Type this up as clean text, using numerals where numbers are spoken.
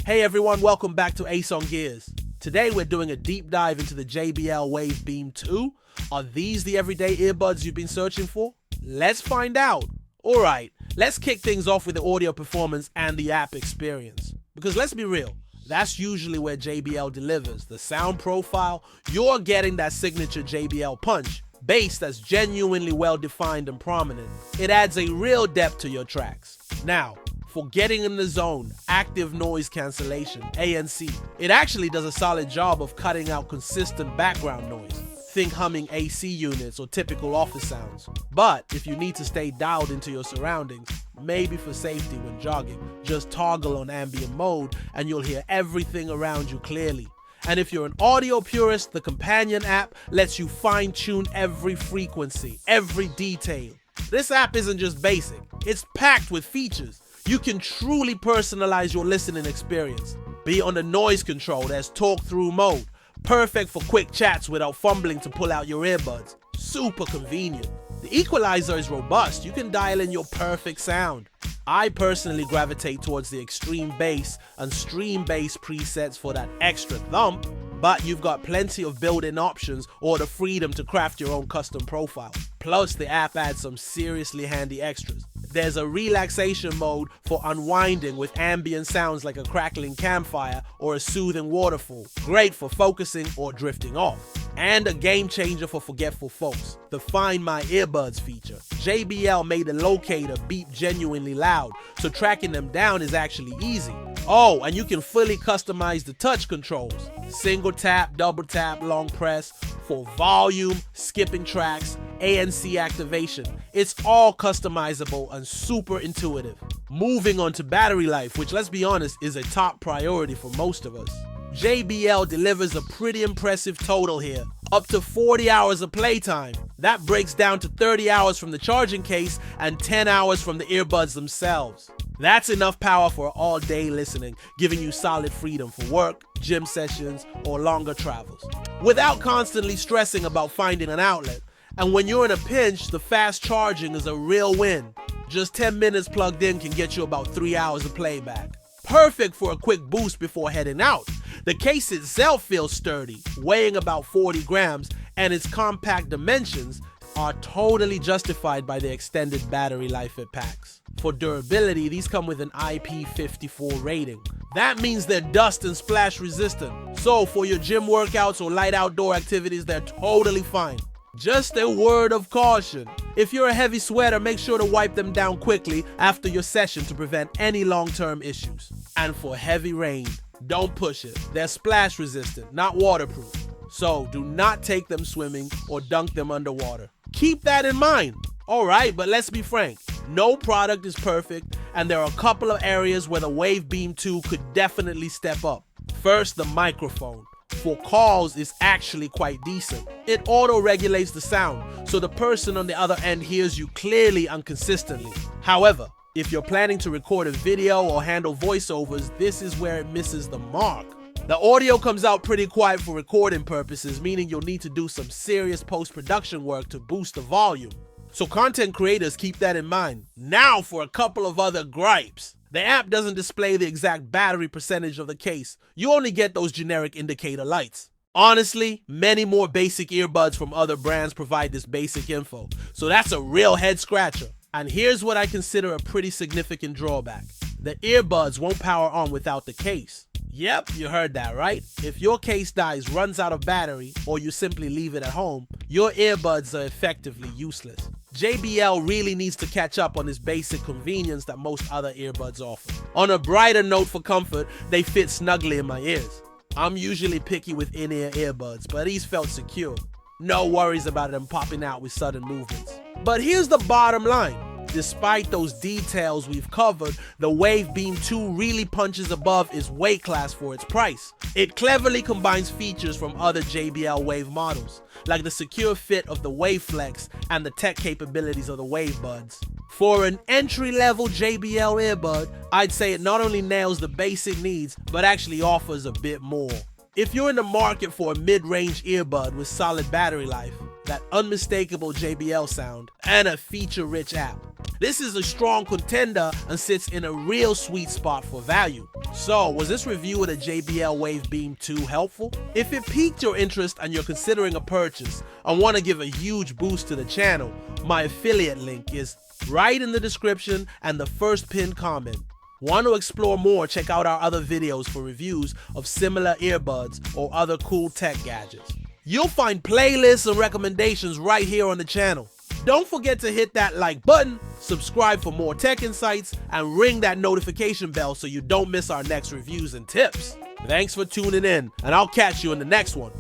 Hey everyone, welcome back to Ace on Gears. Today we're doing a deep dive into the JBL Wave Beam 2. Are these the everyday earbuds you've been searching for? Let's find out. Alright, let's kick things off with the audio performance and the app experience. Because let's be real, that's usually where JBL delivers. The sound profile, you're getting that signature JBL punch. Bass that's genuinely well defined and prominent. It adds a real depth to your tracks. Now, for getting in the zone, active noise cancellation, ANC. It actually does a solid job of cutting out consistent background noise. Think humming AC units or typical office sounds. But if you need to stay dialed into your surroundings, maybe for safety when jogging, just toggle on ambient mode and you'll hear everything around you clearly. And if you're an audio purist, the companion app lets you fine-tune every frequency, every detail. This app isn't just basic, it's packed with features. You can truly personalize your listening experience. Be on the noise control, there's Talk Thru mode. Perfect for quick chats without fumbling to pull out your earbuds. Super convenient. The equalizer is robust, you can dial in your perfect sound. I personally gravitate towards the extreme bass and stream bass presets for that extra thump, but you've got plenty of built-in options or the freedom to craft your own custom profile. Plus, the app adds some seriously handy extras. There's a relaxation mode for unwinding with ambient sounds like a crackling campfire or a soothing waterfall. Great for focusing or drifting off. And a game changer for forgetful folks, the Find My Earbuds feature. JBL made the locator beep genuinely loud, so tracking them down is actually easy. Oh, and you can fully customize the touch controls. Single tap, double tap, long press for volume, skipping tracks, ANC activation. It's all customizable and super intuitive. Moving on to battery life, which let's be honest is a top priority for most of us. JBL delivers a pretty impressive total here, up to 40 hours of playtime. That breaks down to 30 hours from the charging case and 10 hours from the earbuds themselves. That's enough power for all-day listening, giving you solid freedom for work, gym sessions, or longer travels, without constantly stressing about finding an outlet. And when you're in a pinch, the fast charging is a real win. Just 10 minutes plugged in can get you about 3 hours of playback. Perfect for a quick boost before heading out. The case itself feels sturdy, weighing about 40 grams, and its compact dimensions are totally justified by the extended battery life it packs. For durability, these come with an IP54 rating. That means they're dust and splash resistant. So for your gym workouts or light outdoor activities, they're totally fine. Just a word of caution. If you're a heavy sweater, make sure to wipe them down quickly after your session to prevent any long-term issues. And for heavy rain, don't push it. They're splash resistant, not waterproof. So do not take them swimming or dunk them underwater. Keep that in mind. Alright, but let's be frank. No product is perfect, and there are a couple of areas where the Wave Beam 2 could definitely step up. First, the microphone. For calls, it's actually quite decent. It auto-regulates the sound, so the person on the other end hears you clearly and consistently. However, if you're planning to record a video or handle voiceovers, this is where it misses the mark. The audio comes out pretty quiet for recording purposes, meaning you'll need to do some serious post-production work to boost the volume. So content creators keep that in mind. Now for a couple of other gripes. The app doesn't display the exact battery percentage of the case. You only get those generic indicator lights. Honestly, many more basic earbuds from other brands provide this basic info, so that's a real head scratcher. And here's what I consider a pretty significant drawback. The earbuds won't power on without the case. Yep, you heard that right. If your case dies, runs out of battery, or you simply leave it at home, your earbuds are effectively useless. JBL really needs to catch up on this basic convenience that most other earbuds offer. On a brighter note for comfort, they fit snugly in my ears. I'm usually picky with in-ear earbuds, but these felt secure. No worries about them popping out with sudden movements. But here's the bottom line. Despite those details we've covered, the Wave Beam 2 really punches above its weight class for its price. It cleverly combines features from other JBL Wave models, like the secure fit of the Wave Flex and the tech capabilities of the Wave Buds. For an entry-level JBL earbud, I'd say it not only nails the basic needs, but actually offers a bit more. If you're in the market for a mid-range earbud with solid battery life, that unmistakable JBL sound, and a feature-rich app, This is a strong contender and sits in a real sweet spot for value. So, was this review of the JBL Wave Beam 2 helpful? If it piqued your interest and you're considering a purchase and want to give a huge boost to the channel, my affiliate link is right in the description and the first pinned comment. Want to explore more? Check out our other videos for reviews of similar earbuds or other cool tech gadgets. You'll find playlists and recommendations right here on the channel. Don't forget to hit that like button, subscribe for more tech insights, and ring that notification bell so you don't miss our next reviews and tips. Thanks for tuning in, and I'll catch you in the next one.